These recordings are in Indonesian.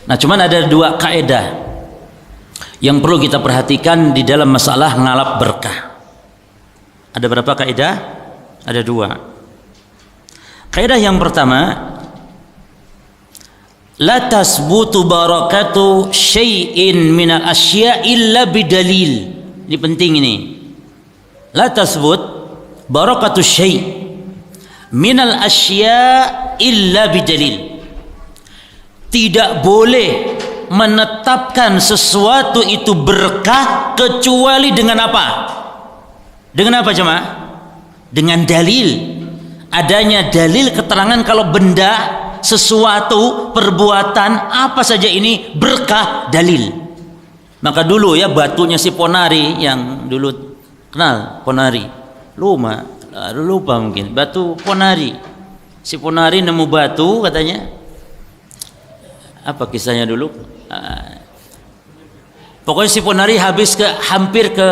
Nah, cuman ada dua kaidah yang perlu kita perhatikan di dalam masalah ngalap berkah. Ada berapa kaidah? Ada dua. Kaidah yang pertama, la tasbutu barakatu syai'in minal asya' illa bidalil. Ini penting ini. La tasbut barakatu syai' minal asya' illa bidalil. Tidak boleh menetapkan sesuatu itu berkah kecuali dengan apa? Dengan apa jemaah? Dengan dalil. Adanya dalil keterangan kalau benda, sesuatu, perbuatan apa saja ini berkah, dalil. Maka dulu ya batunya si Ponari, yang dulu kenal Ponari, lupa mungkin, batu Ponari. Si Ponari nemu batu katanya. Apa kisahnya dulu? Pokoknya si Ponari hampir ke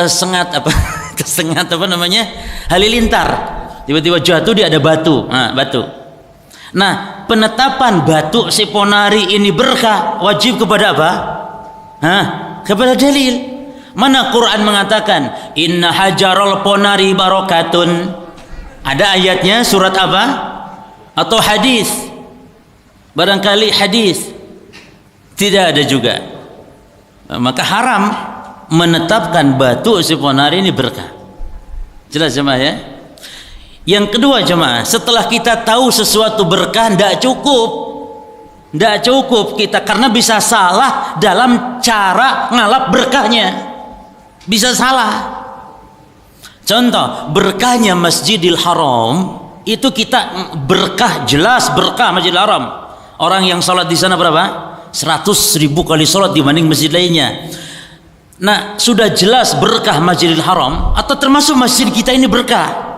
sengat apa kesengat apa namanya, halilintar, tiba-tiba jatuh, dia ada batu. Nah, penetapan batu si Ponari ini berkah wajib kepada apa? Kepada dalil. Mana Quran mengatakan inna hajarul Ponari barakatun? Ada ayatnya, surat apa? Atau hadis? Barangkali hadis. Tidak ada juga. Maka haram menetapkan batu si Ponari ini berkah. Jelas jemaah ya? Yang kedua jemaah, setelah kita tahu sesuatu berkah, tidak cukup kita, karena bisa salah dalam cara ngalap berkahnya. Bisa salah. Contoh, berkahnya Masjidil Haram itu kita berkah, jelas berkah Masjidil Haram. Orang yang sholat di sana berapa? 100.000 kali sholat dibanding masjid lainnya. Nah, sudah jelas berkah Masjidil Haram, atau termasuk masjid kita ini berkah.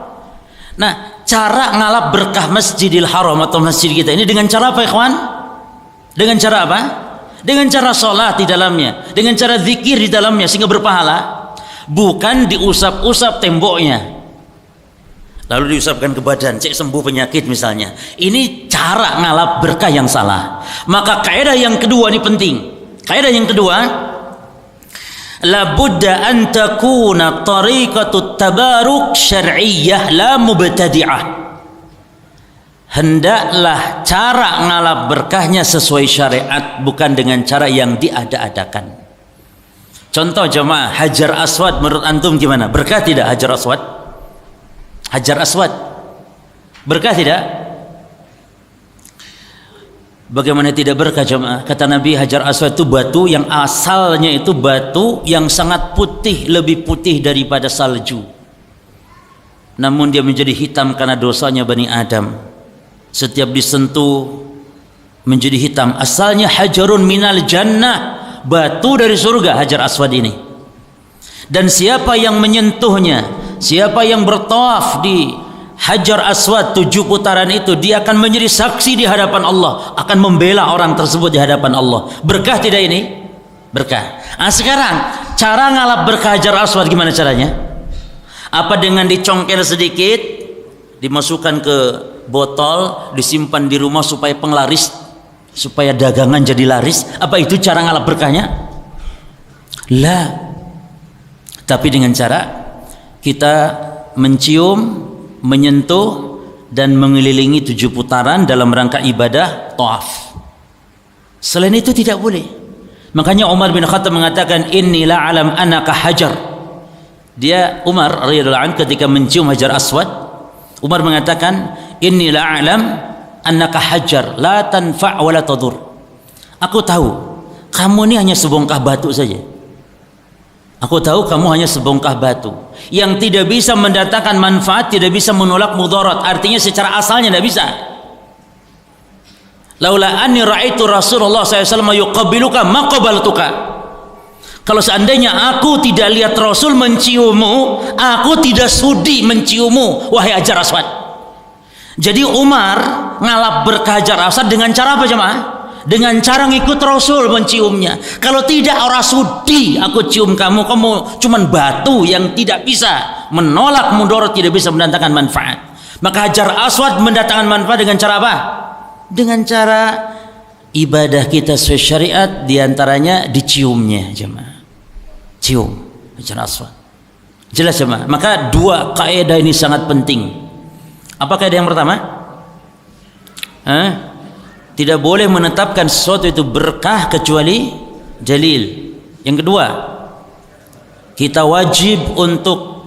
Nah, cara ngalap berkah Masjidil Haram atau masjid kita ini dengan cara apa, ikhwan? Dengan cara apa? Dengan cara sholat di dalamnya, dengan cara zikir di dalamnya sehingga berpahala. Bukan diusap-usap temboknya lalu diusapkan ke badan, cek sembuh penyakit misalnya. Ini cara ngalap berkah yang salah. Maka kaidah yang kedua ini penting. Kaidah yang kedua, la budda an takuna tariqatut tabaruk syar'iyyah la mubtadi'ah. Hendaklah cara ngalap berkahnya sesuai syariat, bukan dengan cara yang diada-adakan. Contoh jemaah, Hajar Aswad menurut antum gimana? Berkah tidak Hajar Aswad? Hajar Aswad berkah tidak? Bagaimana tidak berkah jemaah? Kata Nabi, Hajar Aswad itu batu yang asalnya itu batu yang sangat putih, lebih putih daripada salju. Namun dia menjadi hitam karena dosanya Bani Adam. Setiap disentuh menjadi hitam. Asalnya hajarun minal jannah, batu dari surga Hajar Aswad ini. Dan siapa yang menyentuhnya, siapa yang bertawaf di Hajar Aswad 7 putaran itu, dia akan menjadi saksi di hadapan Allah, akan membela orang tersebut di hadapan Allah. Berkah tidak ini? Berkah. Nah, sekarang cara ngalap berkah Hajar Aswad gimana caranya? Apa dengan dicongkel sedikit, dimasukkan ke botol, disimpan di rumah supaya penglaris, supaya dagangan jadi laris? Apa itu cara ngalap berkahnya? Lah. Tapi dengan cara kita mencium, menyentuh dan mengelilingi 7 putaran dalam rangka ibadah tawaf. Selain itu tidak boleh. Makanya Umar bin Khattab mengatakan, inni la alam anaka hajar. Dia Umar radhiyallahu anhu ketika mencium Hajar Aswad, Umar mengatakan, inni la alam annaka hajar la tanfa' wa la tadur. Aku tahu kamu ini hanya sebongkah batu saja. Aku tahu kamu hanya sebongkah batu yang tidak bisa mendatangkan manfaat, tidak bisa menolak mudarat. Artinya secara asalnya tidak bisa. Laula anni ra'aitu Rasulullah SAW yuqabbiluka ma qabaltuka. Kalau seandainya aku tidak lihat Rasul menciummu, aku tidak sudi menciummu, wahai Hajar Aswad. Jadi Umar ngalap berkah Hajar Aswad dengan cara apa jemaah? Dengan cara ngikut Rasul menciumnya. Kalau tidak, orang sudi aku cium kamu, kamu cuman batu yang tidak bisa menolak mudarat, tidak bisa mendatangkan manfaat. Maka Hajar Aswad mendatangkan manfaat dengan cara apa? Dengan cara ibadah kita sesuai syariat diantaranya diciumnya jemaah. Cium Hajar Aswad. Jelas jemaah. Maka dua kaidah ini sangat penting. Apa kaidah yang pertama? Tidak boleh menetapkan sesuatu itu berkah kecuali jalil. Yang kedua, kita wajib untuk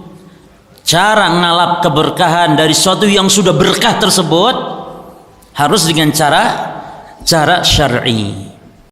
cara ngalap keberkahan dari sesuatu yang sudah berkah tersebut harus dengan cara syar'i.